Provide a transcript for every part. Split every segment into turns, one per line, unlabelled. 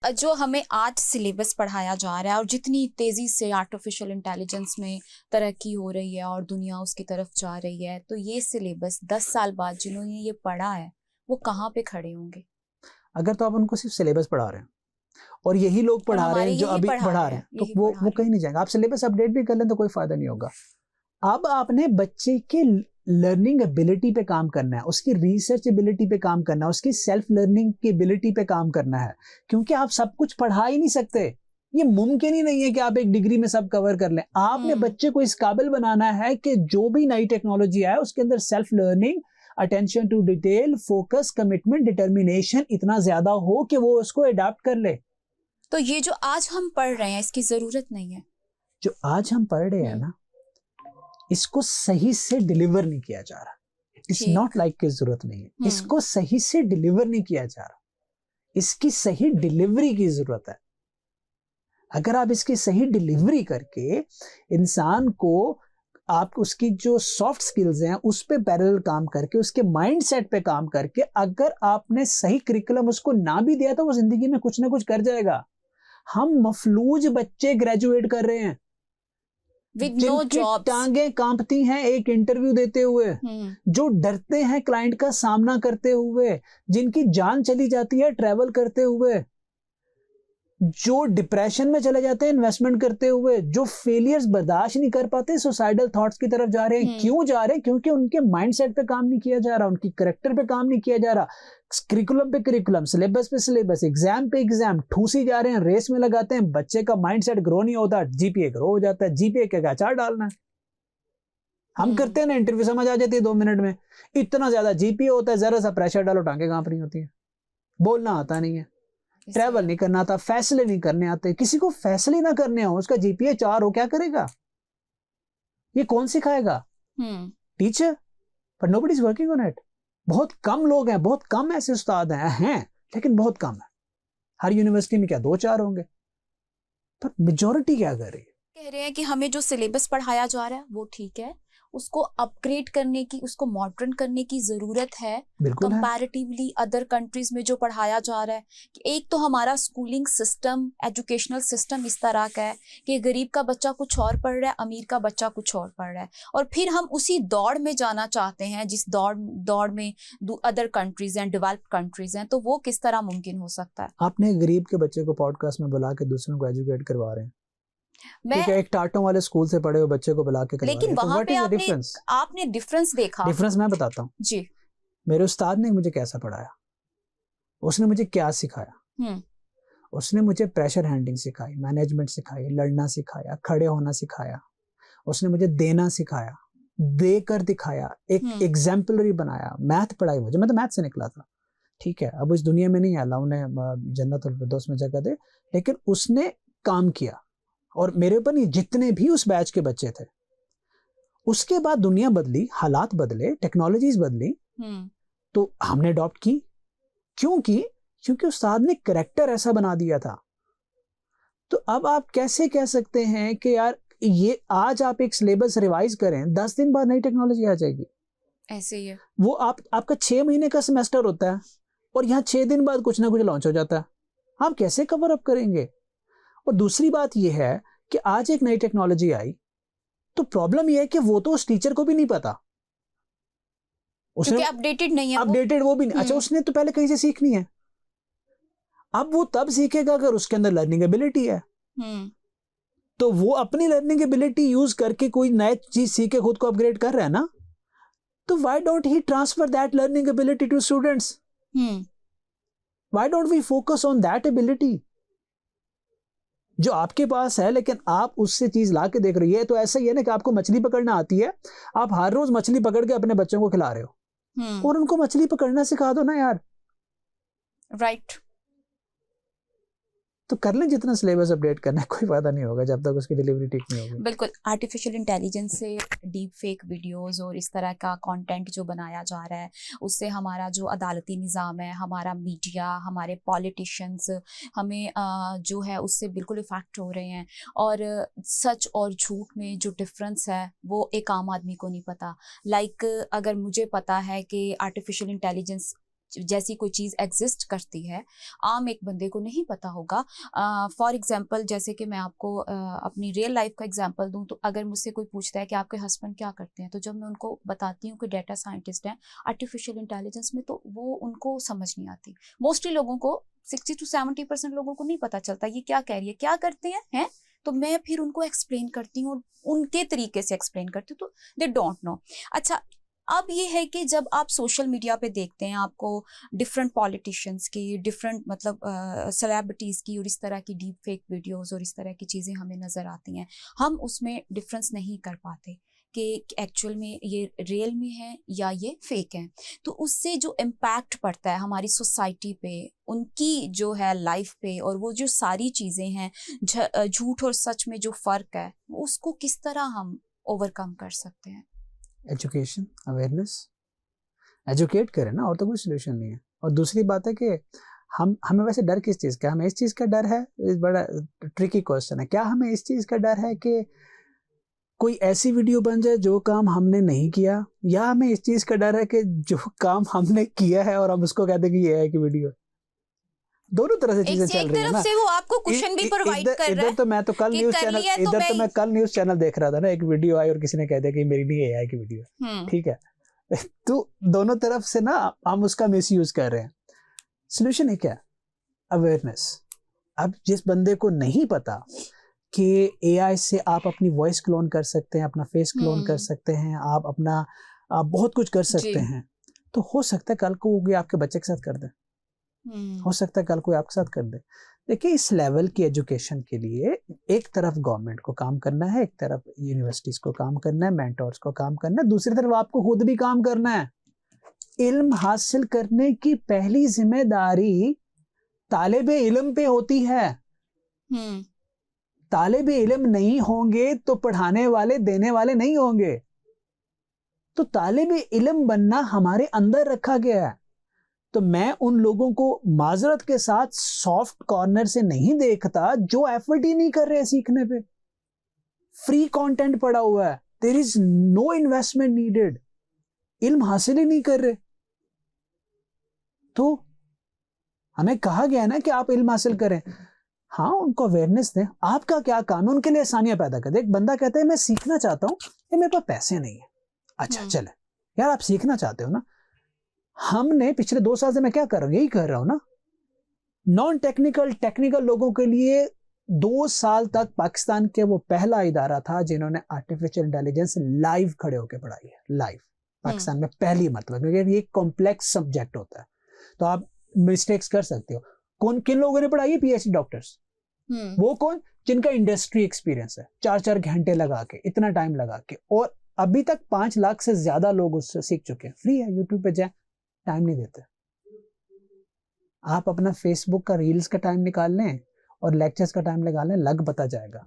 जो हमें आज सिलेबस पढ़ाया जा रहा है और जितनी तेजी से आर्टिफिशियल इंटेलिजेंस में तरक्की हो रही है और दुनिया उसकी तरफ जा रही है, तो ये सिलेबस 10 साल बाद जिन्होंने ये पढ़ा है वो कहाँ पे खड़े होंगे?
अगर तो आप उनको सिर्फ सिलेबस पढ़ा रहे हैं और यही लोग
और
पढ़ा रहे
हमारे
हैं जो
यही
अभी
पढ़ा
बढ़ा
रहे
रहे
हैं,
हैं, तो
यही
वो
पढ़ा
वो
रहे
कहीं
हैं।
नहीं जाएंगे। आप सिलेबस अपडेट भी कर लें तो कोई फायदा नहीं होगा। अब आपने बच्चे के लर्निंग एबिलिटी पे काम करना है, उसकी रिसर्च एबिलिटी पे काम करना है, उसकी सेल्फ लर्निंग की एबिलिटी पे काम करना है, क्योंकि आप सब कुछ पढ़ा ही नहीं सकते। ये मुमकिन ही नहीं है कि आप एक डिग्री में सब कवर कर लें। आपने बच्चे को इस काबिल बनाना है कि जो भी नई टेक्नोलॉजी आए उसके अंदर self learning, attention to detail, focus, commitment, determination इतना ज्यादा हो कि वो उसको अडॉप्ट कर ले।
तो ये जो आज हम पढ़ रहे हैं इसकी जरूरत नहीं है।
जो आज हम पढ़ रहे हैं ना, इसको सही से डिलीवर नहीं किया जा रहा। इट इज नॉट लाइक की जरूरत नहीं है, इसको सही से डिलीवर नहीं किया जा रहा। इसकी सही डिलीवरी की जरूरत है। अगर आप इसकी सही डिलीवरी करके इंसान को, आप उसकी जो सॉफ्ट स्किल्स हैं उस पे पैरेलल काम करके, उसके माइंड सेट पे काम करके, अगर आपने सही करिकुलम उसको ना भी दिया तो वो जिंदगी में कुछ ना कुछ कर जाएगा। हम मफलूज बच्चे ग्रेजुएट कर रहे हैं जिनकी टांगें कांपती हैं एक इंटरव्यू देते हुए, जो डरते हैं क्लाइंट का सामना करते हुए, जिनकी जान चली जाती है ट्रैवल करते हुए, जो डिप्रेशन में चले जाते हैं इन्वेस्टमेंट करते हुए, जो फेलियर्स बर्दाश्त नहीं कर पाते, सुसाइडल थॉट्स की तरफ जा रहे हैं। क्यों जा रहे हैं? क्योंकि उनके माइंडसेट पे काम नहीं किया जा रहा, उनकी कैरेक्टर पे काम नहीं किया जा रहा। करिकुलम पे करिकुलम, सिलेबस पे सिलेबस, एग्जाम पे एग्जाम, ठूसी जा रहे हैं, रेस में लगाते हैं। बच्चे का माइंडसेट ग्रो नहीं होता, जीपीए ग्रो हो जाता है। जीपीए का अचार डालना है। हम करते हैं ना, इंटरव्यू समझ आ जाती है 2 मिनट में। इतना ज्यादा जीपीए होता है, जरा सा प्रेशर डालो टांगे कांप रही होती है। बोलना आता नहीं है, ट्रैवल नहीं करना आता, फैसले नहीं करने आते। किसी को फैसले ना करने हो, उसका जीपीए 4 हो, क्या करेगा? ये कौन सिखाएगा? Teacher. But nobody is working on it. बहुत कम लोग हैं, बहुत कम ऐसे उस्ताद हैं लेकिन बहुत कम है। हर यूनिवर्सिटी में क्या 2-4 होंगे, पर मेजोरिटी क्या कर रही है?
कह रहे हैं कि हमें जो सिलेबस पढ़ाया जा रहा है वो ठीक है, उसको अपग्रेड करने की, उसको मॉडर्न करने की जरूरत है कंपैरेटिवली अदर कंट्रीज में जो पढ़ाया जा रहा है। एक तो हमारा स्कूलिंग सिस्टम, एजुकेशनल सिस्टम इस तरह का है कि गरीब का बच्चा कुछ और पढ़ रहा है, अमीर का बच्चा कुछ और पढ़ रहा है, और फिर हम उसी दौड़ में जाना चाहते हैं जिस दौड़ में अदर कंट्रीज हैं, डेवलप्ड कंट्रीज हैं। तो वो किस तरह मुमकिन हो सकता है?
आपने गरीब के बच्चे को पॉडकास्ट में बुला के दूसरों को एजुकेट करवा रहे हैं। ठीक है, एक टाटों वाले स्कूल से पढ़े हुए बच्चे को बुला के करवा रहे हैं।
लेकिन वहां पे आपने डिफरेंस देखा?
डिफरेंस मैं बताता हूँ
जी।
मेरे उस्ताद ने मुझे कैसा पढ़ाया, उसने मुझे क्या सिखाया। उसने मुझे प्रेशर हैंडलिंग सिखाई, मैनेजमेंट सिखाई, लड़ना सिखाया, खड़े होना सिखाया। उसने मुझे देना सिखाया, देकर दिखाया, एक एग्जाम्पलरी बनाया। मैथ पढ़ाई मुझे, मैं तो मैथ से निकला था। ठीक है, अब इस दुनिया में नहीं, अल्लाह उन्हें जन्नतुल फिरदौस में जगह दे, लेकिन उसने काम किया। और मेरे ऊपर नहीं, जितने भी उस बैच के बच्चे थे। उसके बाद दुनिया बदली, हालात बदले, टेक्नोलॉजीज बदली, तो हमने अडॉप्ट की। क्यों की? क्योंकि उस्ताद ने कैरेक्टर ऐसा बना दिया था। तो अब आप कैसे कह सकते हैं कि यार ये आज आप एक सिलेबस रिवाइज करें, 10 दिन बाद नई टेक्नोलॉजी आ जाएगी?
ऐसे ही है
वो। आपका 6 महीने का सेमेस्टर होता है और यहाँ 6 दिन बाद कुछ ना कुछ लॉन्च हो जाता है। आप कैसे कवर अप करेंगे? और दूसरी बात यह है कि आज एक नई टेक्नोलॉजी आई, तो प्रॉब्लम यह है कि वो तो उस टीचर को भी नहीं पता,
उसने अपडेटेड नहीं है,
अपडेटेड वो भी नहीं। अच्छा, उसने तो पहले कहीं से सीखनी है। अब वो तब सीखेगा अगर उसके अंदर लर्निंग एबिलिटी है। तो वो अपनी लर्निंग एबिलिटी यूज करके कोई नई चीज सीख के खुद को अपग्रेड कर रहा है ना, तो why don't he transfer that learning ability to students? Why don't we focus on that ability जो आपके पास है, लेकिन आप उससे चीज ला के देख रही है। तो ऐसा ही है ना कि आपको मछली पकड़ना आती है, आप हर रोज मछली पकड़ के अपने बच्चों को खिला रहे हो, और उनको मछली पकड़ना सिखा दो ना यार।
राइट।
तो कर लें जितना सिलेबस अपडेट करना है, कोई फायदा नहीं होगा जब तक उसकी डिलीवरी ठीक नहीं होगी।
बिल्कुल। आर्टिफिशियल इंटेलिजेंस से डीप फेक वीडियोस और इस तरह का कंटेंट जो बनाया जा रहा है, उससे हमारा जो अदालती निज़ाम है, हमारा मीडिया, हमारे पॉलिटिशियंस, हमें जो है उससे बिल्कुल इफेक्ट हो रहे हैं। और सच और झूठ में जो डिफरेंस है वो एक आम आदमी को नहीं पता। लाइक अगर मुझे पता है कि आर्टिफिशियल इंटेलिजेंस जैसी कोई चीज एग्जिस्ट करती है, आम एक बंदे को नहीं पता होगा। फॉर एग्जांपल जैसे कि मैं आपको अपनी रियल लाइफ का एग्जांपल दूं, तो अगर मुझसे कोई पूछता है कि आपके हस्बैंड क्या करते हैं, तो जब मैं उनको बताती हूँ कि डेटा साइंटिस्ट हैं आर्टिफिशियल इंटेलिजेंस में, तो वो उनको समझ नहीं आती। मोस्टली लोगों को 60 to 70% लोगों को नहीं पता चलता ये क्या कह रही है, क्या करते हैं। तो मैं फिर उनको एक्सप्लेन करती हूँ, उनके तरीके से एक्सप्लेन करती हूँ, तो दे डोंट नो। अच्छा, अब ये है कि जब आप सोशल मीडिया पे देखते हैं, आपको डिफरेंट पॉलिटिशियंस की, डिफरेंट मतलब सेलिब्रिटीज़ की और इस तरह की डीप फेक वीडियोस और इस तरह की चीज़ें हमें नज़र आती हैं, हम उसमें डिफरेंस नहीं कर पाते कि एक्चुअल में ये रियल में है या ये फेक है। तो उससे जो इम्पैक्ट पड़ता है हमारी सोसाइटी पे, उनकी जो है लाइफ पे, और वो जो सारी चीज़ें हैं, झूठ और सच में जो फ़र्क है, उसको किस तरह हम ओवरकम कर सकते हैं?
एजुकेशन, अवेयरनेस, एजुकेट करें ना, और तो कोई सोल्यूशन नहीं है। और दूसरी बात है कि हमें वैसे डर किस चीज़ का, हमें इस चीज़ का डर है, इस बड़ा ट्रिकी क्वेश्चन है, क्या हमें इस चीज़ का डर है कि कोई ऐसी वीडियो बन जाए जो काम हमने नहीं किया, या हमें इस चीज़ का डर है कि जो काम हमने किया है और हम उसको कहते हैं कि ये है कि वीडियो। दोनों तरह से चीजें चल रही है ना।
से वो आपको क्वेश्चन भी प्रोवाइड कर रहा है।
इधर तो मैं तो कल न्यूज़ चैनल, इधर तो मैं कल न्यूज़ चैनल देख रहा था ना, एक वीडियो आई और किसी ने कह दिया कि मेरी नहीं एआई की वीडियो, ठीक है। तो दोनों तरफ से ना हम उसका मिसयूज कर रहे हैं। सोल्यूशन है क्या? अवेयरनेस। अब जिस बंदे को नहीं पता कि एआई से आप अपनी वॉइस क्लोन कर सकते हैं, अपना फेस क्लोन कर सकते हैं, आप बहुत कुछ कर सकते हैं, तो हो सकता है कल को वो आपके बच्चे के साथ कर दे, हो सकता है कल कोई आपके साथ कर दे। देखिए, इस लेवल की एजुकेशन के लिए एक तरफ गवर्नमेंट को काम करना है, एक तरफ यूनिवर्सिटीज को काम करना है, मेंटोर्स को काम करना है, दूसरी तरफ आपको खुद भी काम करना है। इल्म हासिल करने की पहली जिम्मेदारी तालिबे इल्म पे होती है। तालिबे इल्म नहीं होंगे तो पढ़ाने वाले, देने वाले नहीं होंगे। तो तालिबे इल्म बनना हमारे अंदर रखा गया है। तो मैं उन लोगों को माजरत के साथ सॉफ्ट कॉर्नर से नहीं देखता जो एफर्ट ही नहीं कर रहे सीखने पे। फ्री कंटेंट पड़ा हुआ है, there is no investment needed, इल्म हासिल ही नहीं कर रहे। तो हमें कहा गया ना कि आप इल्म हासिल करें, हाँ, उनको अवेयरनेस दें। आपका क्या काम है? उनके लिए आसानियां पैदा कर दे। एक बंदा कहता है मैं सीखना चाहता हूं, मेरे पास पैसे नहीं है। अच्छा चले यार, आप सीखना चाहते हो ना, हमने पिछले 2 साल से मैं क्या कर रहा हूं, यही कर रहा हूं ना। नॉन टेक्निकल, टेक्निकल लोगों के लिए 2 साल तक पाकिस्तान के वो पहला इदारा था जिन्होंने आर्टिफिशियल इंटेलिजेंस लाइव खड़े होकर पढ़ाई है। लाइव पाकिस्तान में पहली मरतबा, क्योंकि ये कॉम्प्लेक्स सब्जेक्ट होता है, तो आप मिस्टेक्स कर सकते हो। किन लोगों ने पढ़ाई है? PhD doctors. वो कौन? जिनका इंडस्ट्री एक्सपीरियंस है, 4-4 घंटे लगा के, इतना टाइम लगा के, और अभी तक 5 लाख से ज्यादा लोग उससे सीख चुके हैं। फ्री है, यूट्यूब पे जाए, टाइम नहीं देते। आप अपना फेसबुक का रील्स का टाइम निकाल लें और लेक्चर्स का टाइम लगा लें, लग पता जाएगा।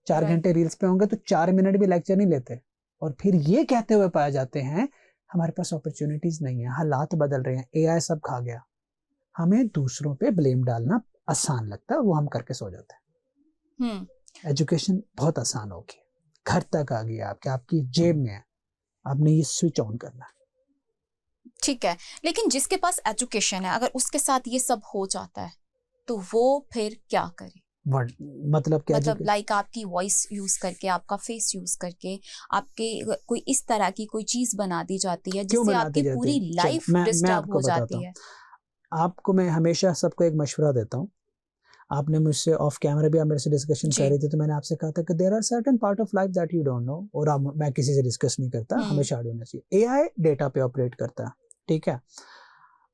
4 घंटे रील्स पे होंगे तो 4 मिनट भी लेक्चर नहीं लेते, और फिर ये कहते हुए पाए जाते हैं हमारे पास अपॉर्चुनिटीज नहीं है, हालात बदल रहे हैं, एआई सब खा गया। हमें दूसरों पे ब्लेम डालना आसान लगता है, वो हम करके सो जाते हैं। एजुकेशन बहुत आसान होगी, घर तक आ गई, आपकी जेब में है, आपने ये स्विच ऑन करना है।
ठीक है, लेकिन जिसके पास एजुकेशन है, अगर उसके साथ ये सब हो जाता है तो वो फिर क्या करे?
मतलब क्या?
मतलब लाइक आपकी वॉइस यूज करके, आपका फेस यूज करके, आपके कोई इस तरह की कोई चीज बना दी जाती है जिससे आपकी पूरी लाइफ डिस्टर्ब हो जाती है।
आपको मैं हमेशा सबको एक मशवरा देता हूँ, आपने मुझसे ऑफ कैमरा भी आप मेरे से डिस्कशन कर रहे थे, तो मैंने आपसे कहा था कि there are certain part of life that you don't know, और मैं किसी से डिस्कस नहीं करता, हमेशा होना चाहिए। एआई डेटा पे ऑपरेट करता है, ठीक है।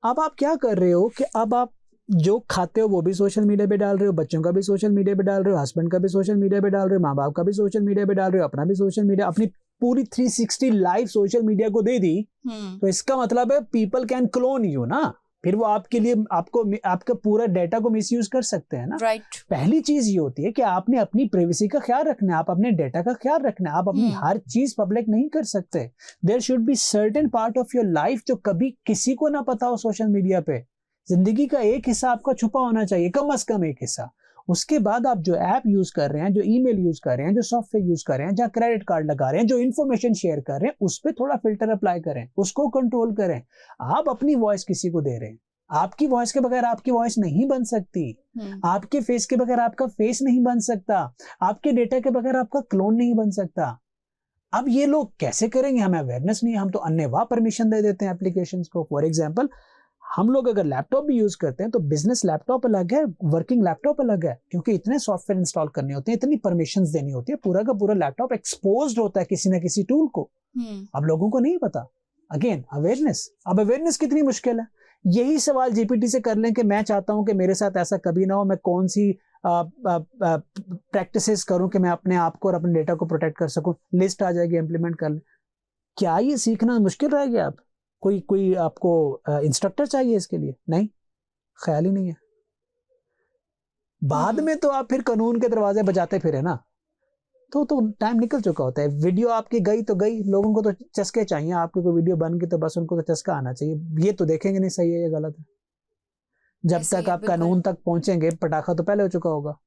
अब आप क्या कर रहे हो कि अब आप जो खाते हो वो भी सोशल मीडिया पे डाल रहे हो, बच्चों का भी सोशल मीडिया पे डाल रहे हो, हस्बैंड का भी सोशल मीडिया पे डाल रहे हो, माँ बाप का भी सोशल मीडिया पे डाल रहे हो, अपना भी सोशल मीडिया, अपनी पूरी 360 लाइफ सोशल मीडिया को दे दी। तो इसका मतलब है पीपल कैन क्लोन यू ना, फिर वो आपके लिए आपका पूरा डेटा को मिसयूज कर सकते हैं ना।
राइट।
पहली चीज ये होती है कि आपने अपनी प्राइवेसी का ख्याल रखना है, आप अपने डेटा का ख्याल रखना है, आप अपनी हर चीज पब्लिक नहीं कर सकते। There should be certain part of your life जो कभी किसी को ना पता हो सोशल मीडिया पे। जिंदगी का एक हिस्सा आपका छुपा होना चाहिए, कम से कम एक हिस्सा, उसके बाद आप जो ऐप यूज कर रहे हैं, जो ईमेल यूज कर रहे हैं, जो सॉफ्टवेयर यूज कर रहे हैं, जहाँ क्रेडिट कार्ड लगा रहे हैं, जो इन्फॉर्मेशन शेयर कर रहे हैं, उस पर थोड़ा फिल्टर अप्लाई करें, उसको कंट्रोल करें। आप अपनी वॉइस किसी को दे रहे हैं, आपकी वॉइस के बगैर आपकी वॉइस नहीं बन सकती, आपके फेस के बगैर आपका फेस नहीं बन सकता, आपके डेटा के बगैर आपका क्लोन नहीं बन सकता। अब ये लोग कैसे करेंगे? हमें अवेयरनेस नहीं है, हम तो अन्यथा परमिशन दे देते हैं एप्लीकेशंस को। फॉर एग्जांपल, हम लोग अगर लैपटॉप भी यूज करते हैं तो बिजनेस लैपटॉप अलग है, वर्किंग लैपटॉप अलग है, क्योंकि इतने सॉफ्टवेयर इंस्टॉल करने होते हैं, इतनी परमिशंस देनी होती है, पूरा का पूरा लैपटॉप एक्सपोज्ड होता है किसी ना किसी टूल को। अब लोगों को नहीं पता। Again awareness. अब अवेयरनेस कितनी मुश्किल है? यही सवाल जीपीटी से कर लें कि मैं चाहता हूं कि मेरे साथ ऐसा कभी ना हो, मैं कौन सी प्रैक्टिसेस करूं कि मैं अपने आप को और अपने डेटा को प्रोटेक्ट कर सकूं। लिस्ट आ जाएगी, इंप्लीमेंट कर लें। क्या ये सीखना मुश्किल रह गया? आप कोई आपको इंस्ट्रक्टर चाहिए इसके लिए? नहीं, ख्याल ही नहीं है। बाद में तो आप फिर कानून के दरवाजे बजाते फिरे ना, तो टाइम निकल चुका होता है। वीडियो आपकी गई तो गई, लोगों को तो चस्के चाहिए। आपकी कोई वीडियो बन गई तो बस उनको तो चस्का आना चाहिए। ये तो देखेंगे नहीं सही है या गलत है। जब तक आप कानून तक पहुंचेंगे, पटाखा तो पहले हो चुका होगा।